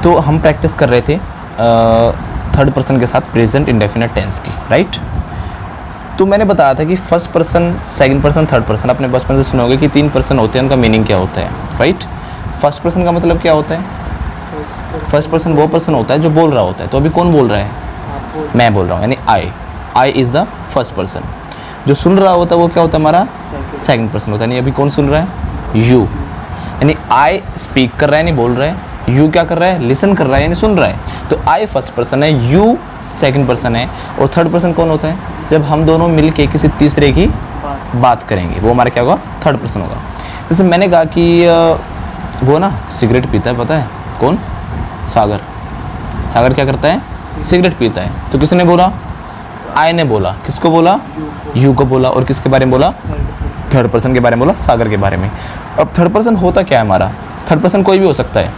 तो हम प्रैक्टिस कर रहे थे थर्ड पर्सन के साथ प्रेजेंट इंडेफिनिट टेंस की, राइट। तो मैंने बताया था कि first person, second person, third person, अपने बचपन से सुनोगे कि 3 पर्सन होते हैं, उनका मीनिंग क्या होता है, राइट। फर्स्ट पर्सन का मतलब क्या होता है? फर्स्ट पर्सन वो पर्सन होता है जो बोल रहा होता है। तो अभी कौन बोल रहा है? मैं बोल रहा हूँ, यानी I is the first person. जो सुन रहा होता है वो क्या होता है? हमारा सेकंड पर्सन होता है। यानी अभी कौन सुन रहा है? यू। यानी आई स्पीक कर रहा है, नहीं बोल रहा है। यू क्या कर रहा है? लिसन कर रहा है, यानी सुन रहा है। तो आई फर्स्ट पर्सन है, यू सेकंड पर्सन है, और थर्ड पर्सन कौन होता है? जब हम दोनों मिल के किसी तीसरे की बात करेंगे, वो हमारा क्या होगा? थर्ड पर्सन होगा। जैसे मैंने कहा कि वो ना सिगरेट पीता है, पता है कौन? सागर। सागर क्या करता है? सिगरेट पीता है। तो किसने बोला? आई ने बोला। किसको बोला? यू को बोला। और किसके बारे में बोला? थर्ड पर्सन के बारे में बोला, सागर के बारे में। अब थर्ड पर्सन होता क्या है हमारा? थर्ड पर्सन कोई भी हो सकता है,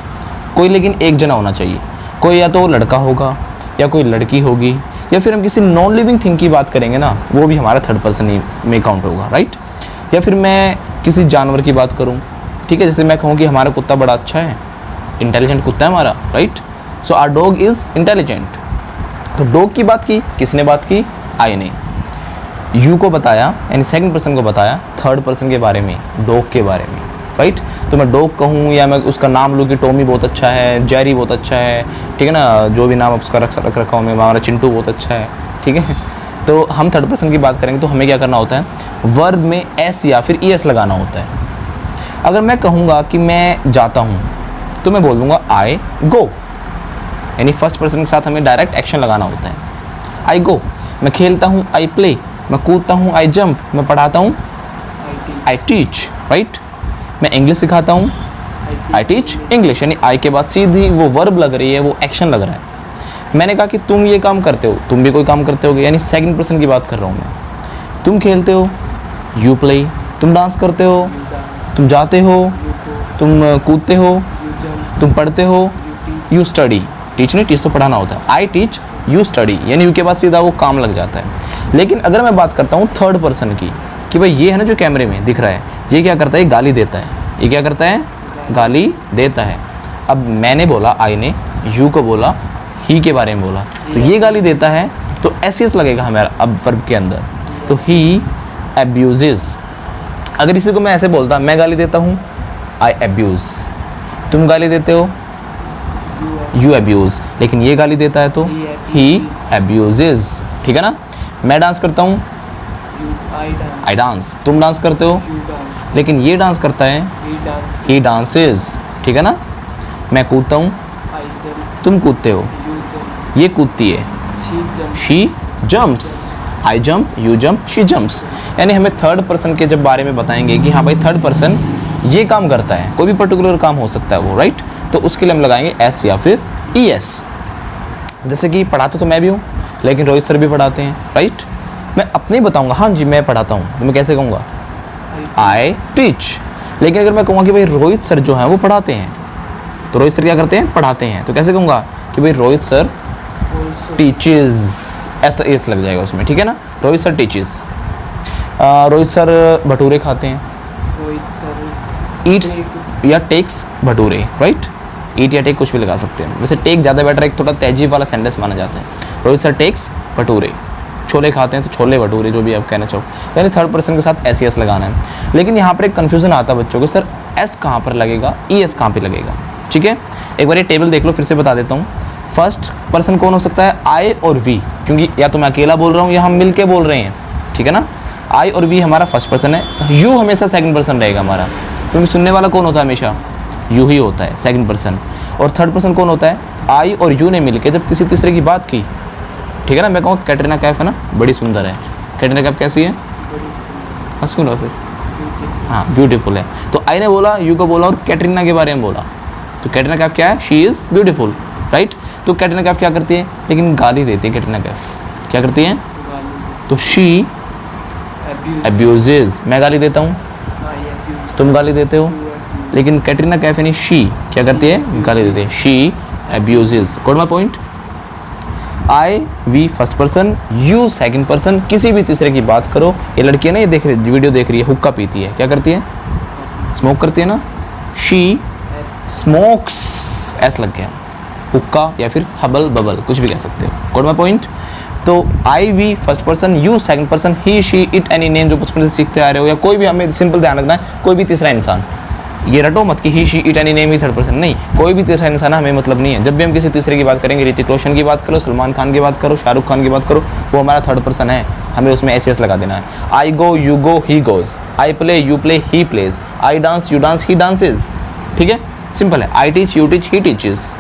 कोई लेकिन एक जना होना चाहिए। कोई या तो लड़का होगा या कोई लड़की होगी, या फिर हम किसी नॉन लिविंग थिंग की बात करेंगे ना, वो भी हमारा थर्ड पर्सन ही में काउंट होगा, राइट। या फिर मैं किसी जानवर की बात करूँ, ठीक है। जैसे मैं कहूँ कि हमारा कुत्ता बड़ा अच्छा है, इंटेलिजेंट कुत्ता है हमारा, right. So our dog is intelligent. तो डॉग की बात की किसने बात की? आई ने। यू को बताया, यानी सेकंड पर्सन को बताया थर्ड पर्सन के बारे में, डॉग के बारे में, राइट। तो मैं डॉग कहूँ या मैं उसका नाम लूँ कि टॉमी बहुत अच्छा है, जेरी बहुत अच्छा है, ठीक है ना, जो भी नाम उसका रख रखा हूँ मैं, हमारा चिंटू बहुत अच्छा है, ठीक है। तो हम थर्ड पर्सन की बात करेंगे तो हमें क्या करना होता है? वर्ब में एस या फिर ईएस लगाना होता है। अगर मैं कहूँगा कि मैं जाता हूँ तो मैं बोल दूँगा आई गो, यानी फर्स्ट पर्सन के साथ हमें डायरेक्ट एक्शन लगाना होता है। आई गो। मैं खेलता हूँ, आई प्ले। मैं कूदता हूँ, आई जंप। मैं पढ़ाता हूँ, आई टीच, राइट। मैं इंग्लिश सिखाता हूँ, आई टीच इंग्लिश। यानी आई के बाद सीधी वो वर्ब लग रही है, वो एक्शन लग रहा है। मैंने कहा कि तुम ये काम करते हो, तुम भी कोई काम करते होगे, यानी सेकंड पर्सन की बात कर रहा हूँ मैं। तुम खेलते हो, यू प्ले। तुम डांस करते हो, तुम जाते हो, तुम कूदते हो, तुम पढ़ते हो, यू स्टडी। टीच नहीं, टीच तो पढ़ाना होता है। आई टीच, यू स्टडी, यानी यू के बाद सीधा वो काम लग जाता है। लेकिन अगर मैं बात करता हूँ थर्ड पर्सन की, कि भाई ये है ना जो कैमरे में दिख रहा है, ये क्या करता है? गाली देता है। ये क्या करता है? गाली देता है। अब मैंने बोला, आई ने यू को बोला, ही के बारे में बोला, तो ये गाली देता है, तो एस लगेगा हमारा अब वर्ब के अंदर। तो ही अब्यूजेस। अगर इसी को मैं ऐसे बोलता, मैं गाली देता हूँ, आई अब्यूज़। तुम गाली देते हो, यू अब्यूज़। लेकिन ये गाली देता है तो ही अब्यूजेस, ठीक है ना। मैं डांस करता हूँ, आई डांस। तुम डांस करते हो, लेकिन ये डांस करता है, ही डांसेस, ठीक है ना। मैं कूदता हूँ, तुम कूदते हो, ये कूदती है, she jumps. I jump, you jump, she jumps. यानी हमें थर्ड पर्सन के जब बारे में बताएंगे कि हाँ भाई थर्ड पर्सन ये काम करता है, कोई भी पर्टिकुलर काम हो सकता है वो, राइट। तो उसके लिए हम लगाएंगे एस या फिर ई एस। जैसे कि पढ़ाते तो मैं भी हूँ, लेकिन रोहित सर भी पढ़ाते हैं, राइट। मैं अपने ही बताऊँगा, हाँ जी मैं पढ़ाता हूँ, तो मैं कैसे कहूँगा? I teach. लेकिन अगर मैं कहूँगा कि भाई रोहित सर जो हैं वो पढ़ाते हैं, तो रोहित सर क्या करते हैं? पढ़ाते हैं। तो कैसे कहूँगा कि भाई रोहित सर टीचेस, ऐसा एस लग जाएगा उसमें, ठीक है ना। Rohit sir teaches. Rohit sir bhature खाते हैं, रोहित सर ईट्स या टेक्स भटूरे, राइट। ईट या टेक कुछ भी लगा सकते हैं। वैसे टेक ज़्यादा बेटर है, एक थोड़ा तहजीब वाला सेंटेंस माना जाता है। Rohit sir takes bhature. छोले खाते हैं तो छोले भटूरे, जो भी आप कहना चाहो, यानी थर्ड पर्सन के साथ एस एस लगाना है। लेकिन यहाँ पर एक कन्फ्यूज़न आता है बच्चों को, सर एस कहाँ पर लगेगा, ई एस कहाँ पर लगेगा, ठीक है। एक बार ये टेबल देख लो, फिर से बता देता हूँ। फर्स्ट पर्सन कौन हो सकता है? आई और वी, क्योंकि या तो मैं अकेला बोल रहा हूँ या हम मिल के बोल रहे हैं, ठीक है ना। आई और वी हमारा फर्स्ट पर्सन है। यू हमेशा सेकंड पर्सन रहेगा हमारा, क्योंकि सुनने वाला कौन होता है? हमेशा यू ही होता है, सेकंड पर्सन। और थर्ड पर्सन कौन होता है? आई और यू ने मिलके जब किसी तीसरे की बात की, ठीक है ना। मैं कहूँ कैटरीना कैफ है ना, बड़ी सुंदर है। कैटरीना कैफ कैसी है? हाँ सुनो फिर, हाँ ब्यूटीफुल है। तो आई ने बोला, यू को बोला और कैटरीना के बारे में बोला, तो कैटरीना कैफ क्या है? She is beautiful, right. तो कैटरीना कैफ क्या करती है? लेकिन गाली देती है। कैटरीना कैफ क्या करती है? तो शी अब्यूजेस। मैं गाली देता हूँ, तुम गाली देते हो, लेकिन कैटरीना कैफ यानी शी क्या करती है? गाली देती है। She abuses. Got my point. I we first person, you second person. किसी भी तीसरे की बात करो। ये लड़की है ना, ये देख रही वीडियो देख रही है, हुक्का पीती है, क्या करती है? स्मोक करती है ना। शी स्मोक्स, एस लग गया, हुक्का या फिर हबल बबल, कुछ भी कह सकते हो। Got my point. तो I we first person, you second person, he she it any name जो बचपन से सीखते आ रहे हो, या कोई भी, हमें सिंपल ध्यान रखना है कोई भी तीसरा इंसान। ये रटो मत कि he she it any name he third person, नहीं, कोई भी तीसरा इंसान हमें मतलब नहीं है। जब भी हम किसी तीसरे की बात करेंगे, ऋतिक रोशन की बात करो, सलमान खान की बात करो, शाहरुख खान की बात करो, वो हमारा थर्ड पर्सन है, हमें उसमें एस लगा देना है। I go you go he goes, I play you play he plays, I dance you dance he dances. ठीक है, सिंपल है। I teach you teach he teaches.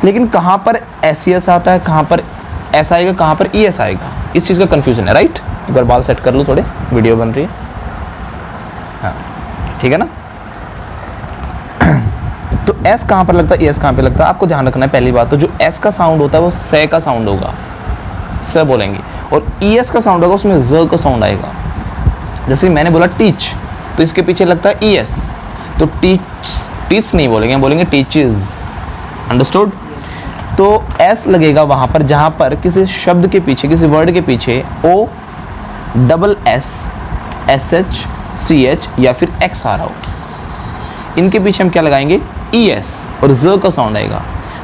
लेकिन कहाँ पर एस आता है, कहाँ पर एस आएगा, कहाँ पर ई एस आएगा, इस चीज़ का कन्फ्यूजन है। राइट, एक बार बाल सेट कर लो, थोड़े वीडियो बन रही है। हाँ ठीक है ना। तो एस कहाँ पर लगता है, एस कहाँ पे लगता है, आपको ध्यान रखना है। पहली बात तो जो एस का साउंड होता है वो से का साउंड होगा, स बोलेंगे, और ई एस का साउंड होगा उसमें ज का साउंड आएगा। जैसे मैंने बोला टीच, तो इसके पीछे लगता है ई एस, तो टीच नहीं बोलेंगे, बोलेंगे टीचेस। अंडरस्टूड। तो एस लगेगा वहाँ पर जहाँ पर किसी शब्द के पीछे, किसी वर्ड के पीछे O double S, S H, C H या फिर एक्स आ रहा हो। इनके पीछे हम क्या लगाएंगे, ई एस, और ज का साउंड आएगा।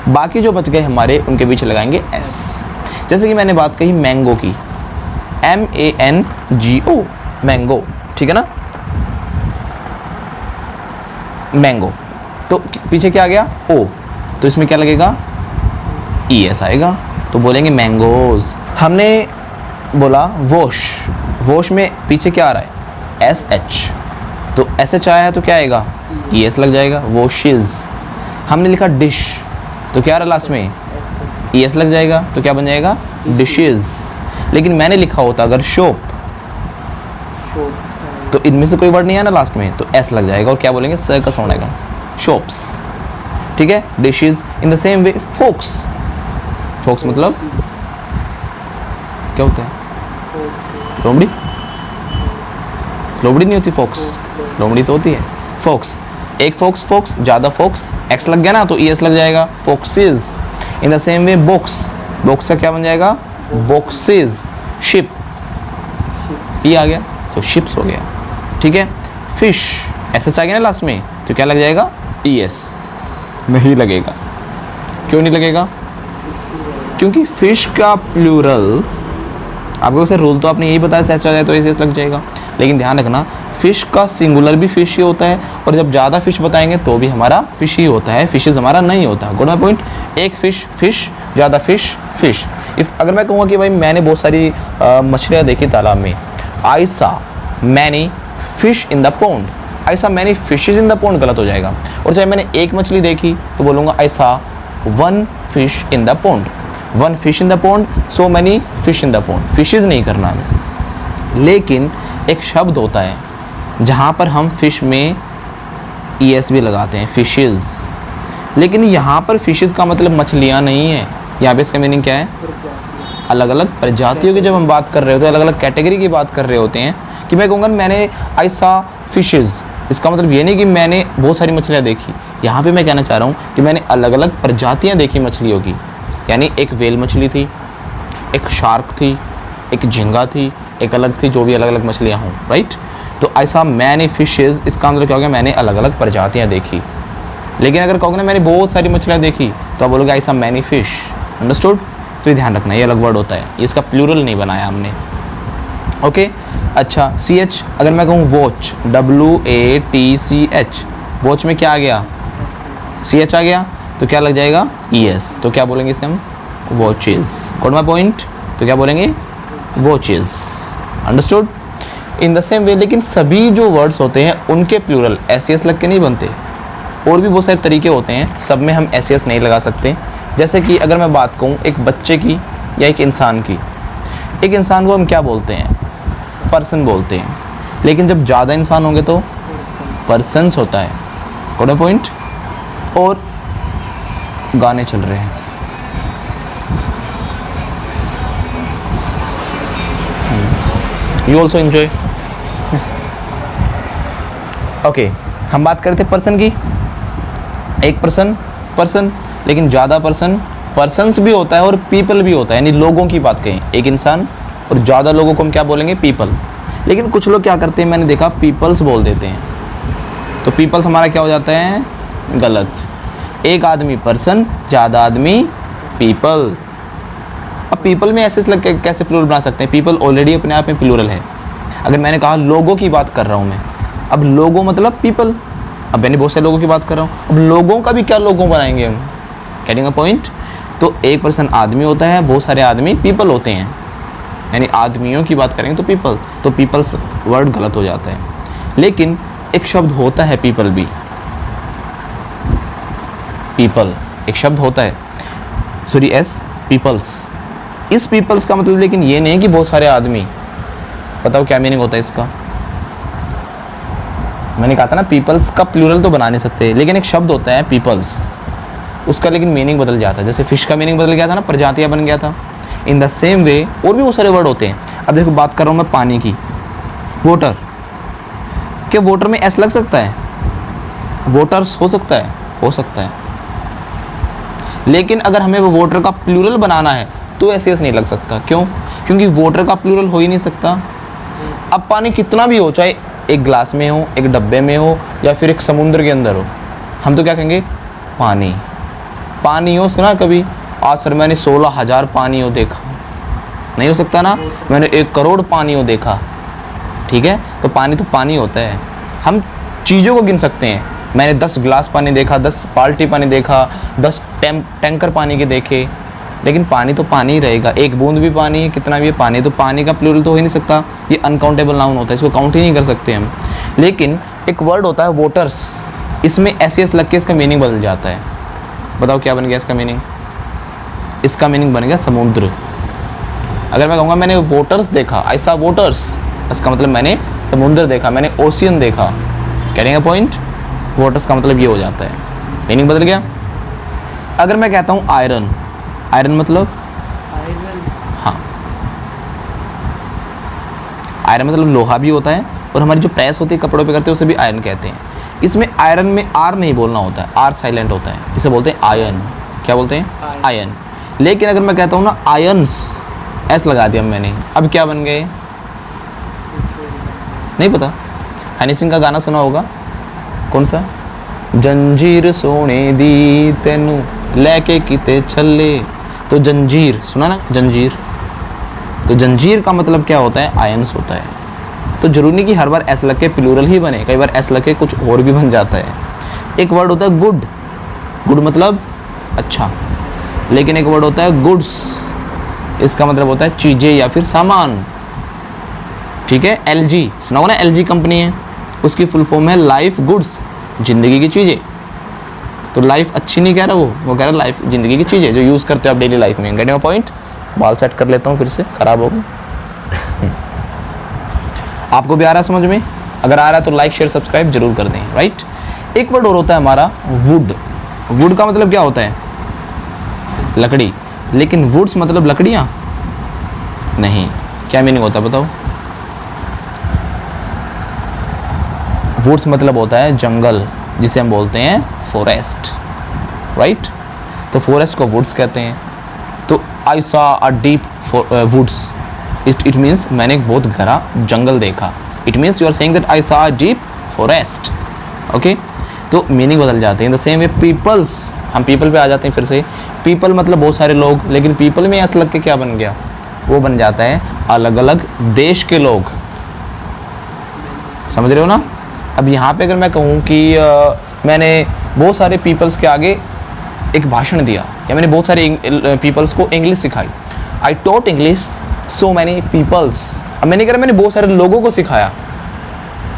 बाकी जो बच गए हमारे, उनके पीछे लगाएंगे एस। जैसे कि मैंने बात कही मैंगो की, MANGO, मैंगो, ठीक है ना, मैंगो। तो पीछे क्या आ गया, ओ, तो इसमें क्या लगेगा, ई एस आएगा, तो बोलेंगे मैंगोज। हमने बोला वॉश, वॉश में पीछे क्या आ रहा है, एस एच, तो एस एच आया है तो क्या आएगा, ई एस लग जाएगा, वॉशेज। हमने लिखा डिश, तो क्या आ रहा है लास्ट में, ई एस लग जाएगा, तो क्या बन जाएगा, डिशेज। लेकिन मैंने लिखा होता अगर शॉप, तो इनमें से कोई वर्ड नहीं आया ना लास्ट में, तो एस लग जाएगा, और क्या बोलेंगे, स का साउंड आएगा, शॉप्स। ठीक है, dishes. In the same way folks, folks मतलब क्या होता है, लोमड़ी, लोमड़ी नहीं होती फोक्स, लोमड़ी तो होती है फोक्स। एक फोक्स, फोक्स ज़्यादा फोक्स, एक्स लग गया ना तो ई एस लग जाएगा, foxes. In the same way box, box का क्या बन जाएगा, बॉक्सेस। शिप, ई आ गया तो शिप्स हो गया। ठीक है, फिश, एस एच आ गया ना लास्ट में, तो क्या लग जाएगा, ई एस नहीं लगेगा। क्यों नहीं लगेगा, क्योंकि फिश का प्लूरल, आपको वैसे रूल तो आपने यही बताया, एस आ जाए तो एस लग जाएगा। लेकिन ध्यान रखना, फिश का सिंगुलर भी फिश ही होता है, और जब ज़्यादा फिश बताएंगे तो भी हमारा फिश ही होता है, फिशेज हमारा नहीं होता। Good my point. एक फिश, फिश, ज़्यादा फिश, फिश। इफ अगर मैं कहूँगा कि भाई मैंने बहुत सारी मछलियाँ देखी तालाब में, I saw many fish in the pond, I saw many fishes in the pond गलत हो जाएगा। और चाहे मैंने एक मछली देखी तो बोलूँगा आई सा one fish in the pond, one fish in the pond, so many fish in the pond, fishes नहीं करना हमें। लेकिन एक शब्द होता है जहाँ पर हम फिश में ई एस भी लगाते हैं, फिशेज। लेकिन यहाँ पर फिशेज का मतलब मछलियाँ नहीं है, यहाँ पे इसका मीनिंग क्या है, अलग अलग प्रजातियों की जब हम बात कर रहे होते हैं, अलग अलग कैटेगरी की बात कर रहे होते हैं, कि मैं कहूँगा मैंने आई सा फिशेज, इसका मतलब ये नहीं कि मैंने बहुत सारी मछलियाँ देखी। यहाँ पे मैं कहना चाह रहा हूँ कि मैंने अलग अलग प्रजातियाँ देखी मछलियों की, यानी एक वेल मछली थी, एक शार्क थी, एक झींगा थी, एक अलग थी, जो भी अलग अलग मछलियाँ हों, राइट। तो ऐसा मैंने फिशेज, इसका मतलब क्या हो गया, मैंने अलग अलग प्रजातियाँ देखी। लेकिन अगर कहोगे ना मैंने बहुत सारी मछलियाँ देखी, तो आप बोलोगे ऐसा मैनी फिश। अंडरस्टूड। तो ये ध्यान रखना, ये अलग वर्ड होता है, ये इसका प्लूरल नहीं बनाया हमने। ओके, अच्छा सी एच, अगर मैं कहूँ वॉच, WATCH, वॉच में क्या आ गया, सी एच आ गया, तो क्या लग जाएगा, ई एस, तो क्या बोलेंगे इसे हम, वॉचेस। Got my point. तो क्या बोलेंगे, watches. Understood. In the same वे, लेकिन सभी जो वर्ड्स होते हैं उनके प्लूरल एस लग के नहीं बनते, और भी बहुत सारे तरीके होते हैं, सब में हम एस नहीं लगा सकते। जैसे कि अगर मैं बात कहूँ एक बच्चे की या एक इंसान की, एक इंसान को हम क्या बोलते हैं, पर्सन बोलते हैं, लेकिन जब ज़्यादा इंसान होंगे तो पर्सन्स होता है। Got my point. और गाने चल रहे हैं, यू ऑल्सो इन्जॉय। ओके, हम बात करते पर्सन की, एक पर्सन, लेकिन ज़्यादा पर्सन्स भी होता है और पीपल भी होता है, यानी लोगों की बात कहें, एक इंसान और ज़्यादा लोगों को हम क्या बोलेंगे, पीपल। लेकिन कुछ लोग क्या करते हैं, मैंने देखा पीपल्स बोल देते हैं, तो पीपल्स हमारा क्या हो जाता है, गलत। एक आदमी पर्सन, ज़्यादा आदमी पीपल। अब पीपल में ऐसे लग कैसे प्लूरल बना सकते हैं? पीपल ऑलरेडी अपने आप में प्लूरल है। अगर मैंने कहा लोगों की बात कर रहा हूँ मैं, अब लोगों मतलब पीपल, अब मैंने बहुत सारे लोगों की बात कर रहा हूँ, अब लोगों का भी क्या लोगों बनाएंगे हम? Getting a point? तो एक पर्सन आदमी होता है, बहुत सारे आदमी पीपल होते हैं, यानी आदमियों की बात करेंगे तो पीपल, तो पीपल्स वर्ड गलत हो जाता है। लेकिन एक शब्द होता है पीपल भी, पीपल एक शब्द होता है, सॉरी एस, पीपल्स। इस पीपल्स का मतलब लेकिन ये नहीं है कि बहुत सारे आदमी। बताओ क्या मीनिंग होता है इसका? मैंने कहा था ना पीपल्स का प्लूरल तो बना नहीं सकते, लेकिन एक शब्द होता है पीपल्स, उसका लेकिन मीनिंग बदल जाता है। जैसे फिश का मीनिंग बदल गया था ना, प्रजातियाँ बन गया था। इन द सेम वे और भी बहुत सारे वर्ड होते हैं। अब देखो बात कर रहा हूँ मैं पानी की, वोटर, क्या वोटर में एस लग सकता है? वोटर्स हो सकता है, हो सकता है, लेकिन अगर हमें वो वोटर का प्लूरल बनाना है तो ऐसे एस नहीं लग सकता। क्यों? क्योंकि वोटर का प्लूरल हो ही नहीं सकता। अब पानी कितना भी हो, चाहे एक ग्लास में हो, एक डब्बे में हो, या फिर एक समुद्र के अंदर हो, हम तो क्या कहेंगे? पानी। पानी हो सुना कभी? आज सर मैंने 16,000 पानी हो देखा, नहीं हो सकता ना। मैंने 1 करोड़ पानी हो देखा, ठीक है? तो पानी होता है। हम चीज़ों को गिन सकते हैं, मैंने 10 गिलास पानी देखा, 10 बाल्टी पानी देखा, 10 टैंकर पानी के देखे, लेकिन पानी तो पानी ही रहेगा। एक बूंद भी पानी है, कितना भी है पानी, तो पानी का प्लूरल तो हो ही नहीं सकता। ये अनकाउंटेबल नाउन होता है, इसको काउंट ही नहीं कर सकते हम। लेकिन एक वर्ड होता है वोटर्स, इसमें एस लग के इसका मीनिंग बदल जाता है। बताओ क्या बन गया इसका मीनिंग? इसका मीनिंग बन गया समुद्र। अगर मैं कहूँगा मैंने वोटर्स देखा, ऐसा वोटर्स, इसका मतलब मैंने समुद्र देखा, मैंने ओशियन देखा। करेंगे पॉइंट? वोटर्स का मतलब ये हो जाता है, मीनिंग बदल गया। अगर मैं कहता हूँ आयरन, आयरन मतलब आयरन, हाँ, आयरन मतलब लोहा भी होता है, और हमारी जो प्रेस होती है कपड़ों पे करते हैं उसे भी आयरन कहते हैं। इसमें आयरन में आर नहीं बोलना होता है, आर साइलेंट होता है, इसे बोलते हैं आयन। क्या बोलते हैं? आयन। लेकिन अगर मैं कहता हूँ ना आयन्स, एस लगा दिया मैंने, अब क्या बन गए? नहीं पता। हनी सिंह का गाना सुना होगा, कौन सा? जंजीर सोने दी तेनू लेके किते छल्ले, तो जंजीर सुना ना, जंजीर। तो जंजीर का मतलब क्या होता है? आयन्स होता है। तो जरूरी नहीं कि हर बार एस लग के प्लूरल ही बने, कई बार एस लग के कुछ और भी बन जाता है। एक वर्ड होता है गुड, गुड मतलब अच्छा, लेकिन एक वर्ड होता है गुड्स, इसका मतलब होता है चीज़ें या फिर सामान, ठीक है? LG सुना होगा ना, LG कंपनी है, उसकी फुल फॉर्म है लाइफ गुड्स, ज़िंदगी की चीज़ें। तो लाइफ अच्छी नहीं कह रहा वो कह रहा लाइफ ज़िंदगी की चीज़ें जो यूज़ करते हो आप डेली लाइफ में। Getting a point? बाल सेट कर लेता हूँ, फिर से ख़राब हो गए। आपको भी आ रहा है समझ में? अगर आ रहा है तो लाइक शेयर सब्सक्राइब जरूर कर दें, राइट? एक वर्ड और होता है हमारा वुड। वुड का मतलब क्या होता है? लकड़ी। लेकिन वुड्स मतलब लकड़ियाँ नहीं। क्या मीनिंग होता है बताओ? वुड्स मतलब होता है जंगल, जिसे हम बोलते हैं फॉरेस्ट, राइट? तो फॉरेस्ट को वुड्स कहते हैं। तो I saw a deep woods, it means मैंने एक बहुत गहरा जंगल देखा। It means you are saying that I saw a deep forest. Okay, तो मीनिंग बदल जाते हैं। In the same way peoples, हम पीपल पे आ जाते हैं फिर से। पीपल मतलब बहुत सारे लोग, लेकिन पीपल में ऐसा लग के क्या बन गया? वो बन जाता है अलग अलग देश के लोग। समझ रहे हो ना? अब यहाँ पे अगर मैं कहूँ कि मैंने बहुत सारे पीपल्स के आगे एक भाषण दिया, या मैंने बहुत सारे पीपल्स को इंग्लिश सिखाई, I taught English so many peoples. अब मैंने कह रहा मैंने बहुत सारे लोगों को सिखाया,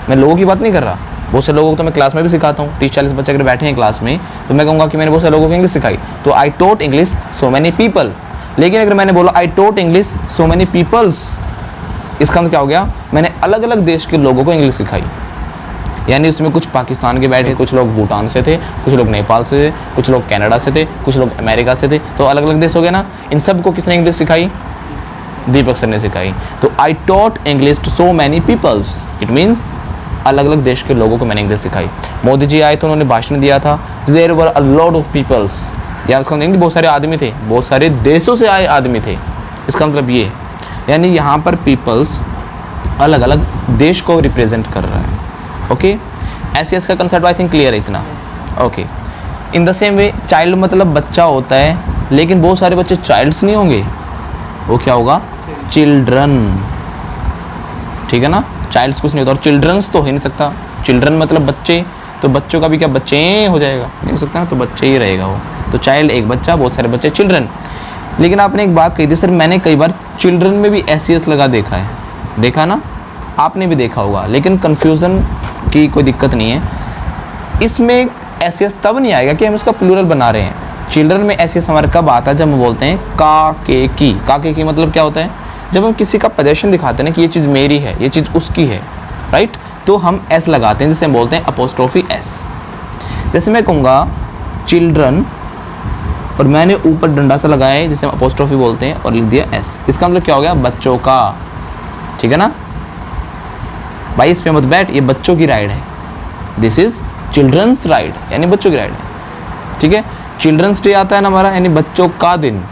मैं लोगों की बात नहीं कर रहा। बहुत से लोगों को तो मैं क्लास में भी सिखाता हूँ। 30-40 बच्चे अगर बैठे हैं क्लास में तो मैं कहूँगा कि मैंने बहुत सारे लोगों को इंग्लिश सिखाई, तो I taught English so many people. लेकिन अगर मैंने बोला I taught English so many peoples, इसका मतलब क्या हो गया? मैंने अलग अलग देश के लोगों को इंग्लिश सिखाई। यानी उसमें कुछ पाकिस्तान के बैठे, कुछ लोग भूटान से थे, कुछ लोग नेपाल से थे, कुछ लोग कनाडा से थे, कुछ लोग अमेरिका से थे। तो अलग अलग देश हो गए ना। इन सब को किसने इंग्लिश सिखाई? दीपक सर ने सिखाई। तो I taught English to so many peoples, it means अलग अलग देश के लोगों को मैंने इंग्लिश सिखाई। मोदी जी आए तो उन्होंने भाषण दिया था, there were a lot of peoples, या उसका मतलब बहुत सारे आदमी थे, बहुत सारे देशों से आए आदमी थे। इसका मतलब ये है, यानी यहाँ पर पीपल्स अलग अलग देश को रिप्रेजेंट कर रहा है। ओके, ऐसे इसका कंसेप्ट आई थिंक क्लियर है इतना। Okay, in the same way child मतलब बच्चा होता है, लेकिन बहुत सारे बच्चे चाइल्ड्स नहीं होंगे, वो क्या होगा, चिल्ड्रन। ठीक है ना, चाइल्ड्स कुछ नहीं होता और चिल्ड्रंस तो हो ही नहीं सकता। चिल्ड्रन मतलब बच्चे, तो बच्चों का भी क्या बच्चे हो जाएगा, नहीं हो सकता ना, तो बच्चे ही रहेगा वो। तो चाइल्ड एक बच्चा, बहुत सारे बच्चे चिल्ड्रन। लेकिन आपने एक बात कही थी सर, मैंने कई बार चिल्ड्रन में भी एस लगा देखा है, देखा ना, आपने भी देखा होगा, लेकिन कन्फ्यूज़न की कोई दिक्कत नहीं है। इसमें एस तब नहीं आएगा कि हम इसका प्लूरल बना रहे हैं। चिल्ड्रन में एस हमारे कब आता है, जब हम बोलते हैं का के की मतलब क्या होता है, जब हम किसी का पोजेशन दिखाते हैं ना कि ये चीज़ मेरी है, ये चीज़ उसकी है, राइट, तो हम एस लगाते हैं, जिसे हम बोलते हैं अपोस्ट्रोफी एस। जैसे मैं कहूँगा चिल्ड्रन और मैंने ऊपर डंडा सा लगाया है जिसे हम अपोस्ट्रोफी बोलते हैं और लिख दिया एस, इसका मतलब क्या हो गया, बच्चों का। ठीक है ना भाई, इस पे मत बैठ, ये बच्चों की राइड है, दिस इज चिल्ड्रंस राइड, यानी बच्चों की राइड है। ठीक है, चिल्ड्रंस डे आता है ना हमारा, यानी बच्चों का दिन,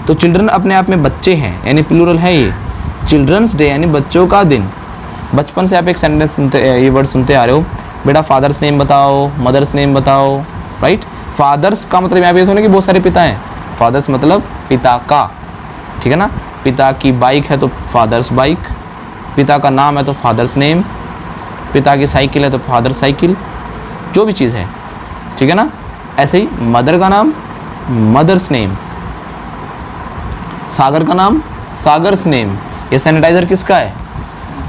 तो चिल्ड्रन अपने आप में बच्चे हैं, यानी प्लूरल है ये, चिल्ड्रंस डे यानी बच्चों का दिन। बचपन से आप एक सेंटेंस सुनते, ये वर्ड सुनते आ रहे हो, बेटा फादर्स नेम बताओ, मदर्स नेम बताओ, राइट। फादर्स का मतलब यहाँ पे थोड़ा कि बहुत सारे पिता हैं, फादर्स मतलब पिता का। ठीक है ना, पिता की बाइक है तो फादर्स बाइक, पिता का नाम है तो फादर्स नेम, पिता की साइकिल है तो फादर साइकिल, जो भी चीज़ है। ठीक है ना, ऐसे ही मदर का नाम मदर्स नेम, सागर का नाम सागर्स नेम। ये सैनिटाइज़र किसका है,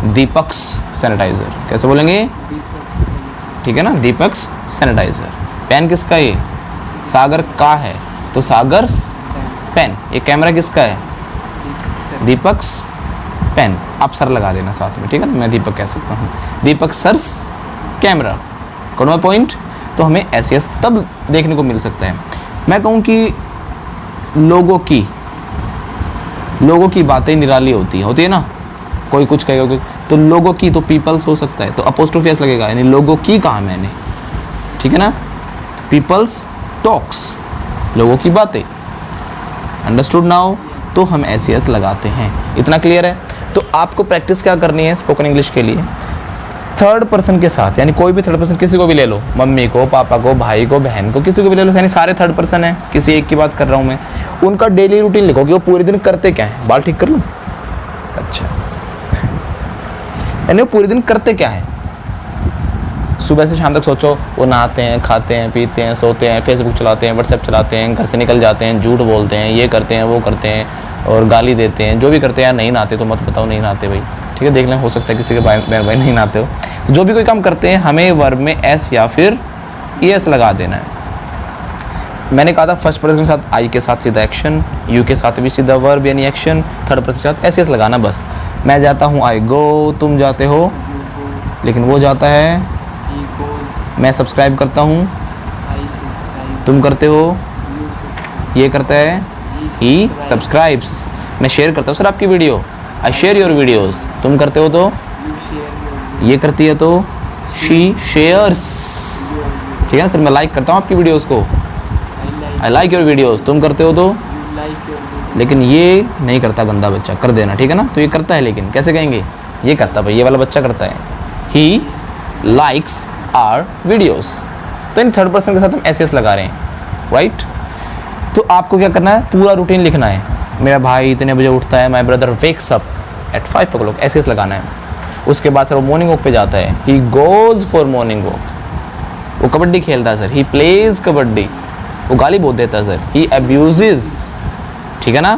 दीपक्स सैनिटाइज़र, कैसे बोलेंगे, ठीक है ना, दीपक्स सैनिटाइज़र। पेन किसका, ये सागर का है तो सागर्स पेन। ये कैमरा किसका है, दीपक्स पेन। आप सर लगा देना साथ में, ठीक है ना, मैं दीपक कह सकता हूँ, दीपक सर्स कैमरा। कौन सा पॉइंट, तो हमें ऐसे तब देखने को मिल सकता है। मैं कहूँ कि लोगों की बातें निराली होती है ना, कोई कुछ कहेगा तो लोगों की, तो पीपल्स हो सकता है, तो अपोस्ट्रोफी एस लगेगा, यानी लोगों की कहा मैंने। ठीक है ना, पीपल्स टॉक्स, लोगों की बातें, अंडरस्टूड नाउ। तो हम एस लगाते हैं, इतना क्लियर है। तो आपको प्रैक्टिस क्या करनी है स्पोकन इंग्लिश के लिए, थर्ड पर्सन के साथ, यानी कोई भी थर्ड पर्सन, किसी को भी ले लो, मम्मी को, पापा को, भाई को, बहन को, किसी को भी ले लो, यानी सारे थर्ड पर्सन हैं, किसी एक की बात कर रहा हूँ मैं। उनका डेली रूटीन लिखो कि वो पूरे दिन करते क्या है। बाल ठीक कर लूँ, अच्छा, यानी वो पूरे दिन करते क्या है। सुबह से शाम तक सोचो, वो नहाते हैं, खाते हैं, पीते हैं, सोते हैं, फेसबुक चलाते हैं, व्हाट्सएप चलाते हैं, घर से निकल जाते हैं, झूठ बोलते हैं, ये करते हैं, वो करते हैं, और गाली देते हैं, जो भी करते हैं। यार नहीं नहाते तो मत बताओ नहीं नहाते भाई, ठीक है, देख लें, हो सकता है किसी के बहन भाई नहीं नहाते हो। तो जो भी कोई काम करते हैं, हमें वर्ब में एस या फिर एस लगा देना है। मैंने कहा था फर्स्ट पर्सन के साथ आई के साथ सीधा एक्शन, यू के साथ भी सीधा वर्ब यानी एक्शन, थर्ड पर्सन के साथ एस लगाना बस। मैं जाता हूँ आई गो, तुम जाते हो, लेकिन वो जाता है। मैं सब्सक्राइब करता हूँ, तुम करते हो, ये करता है, ही सब्सक्राइब्स। मैं शेयर करता हूँ सर आपकी video, I share your videos, तुम करते हो तो, ये करती है तो, शी शेयर्स। ठीक है ना सर, मैं लाइक करता हूँ आपकी वीडियोस को, आई लाइक योर वीडियोस, तुम करते हो तो, लेकिन ये नहीं करता गंदा बच्चा, कर देना, ठीक है ना। तो ये करता है, लेकिन कैसे कहेंगे, ये करता भाई, ये वाला बच्चा करता है, ही लाइक्स आवर वीडियोस। तो इन थर्ड पर्सन के साथ हम एस लगा रहे हैं, राइट। तो आपको क्या करना है, पूरा रूटीन लिखना है। मेरा भाई इतने बजे उठता है, my brother wakes up at 5 o'clock, S लगाना है। उसके बाद सर वो मॉर्निंग वॉक पे जाता है, he goes for morning walk. वो कबड्डी खेलता है सर, ही प्लेज कबड्डी। वो गाली बहुत देता है सर, ही अब्यूजेज, ठीक है ना,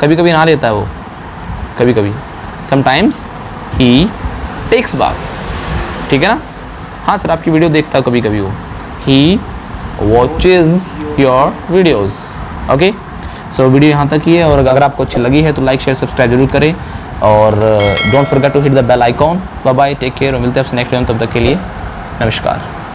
कभी कभी नहा लेता है वो, कभी कभी, समटाइम्स ही टेक्स बाथ, ठीक है ना। हाँ सर, आपकी वीडियो देखता है कभी कभी वो, he watches your videos, okay. So video यहाँ तक ही है, और अगर आपको अच्छी लगी है तो लाइक शेयर सब्सक्राइब जरूर करें, और don't forget to hit the bell icon. Bye bye, take care, और मिलते हैं आपसे नेक्स्ट टाइम, तब तक के लिए नमस्कार।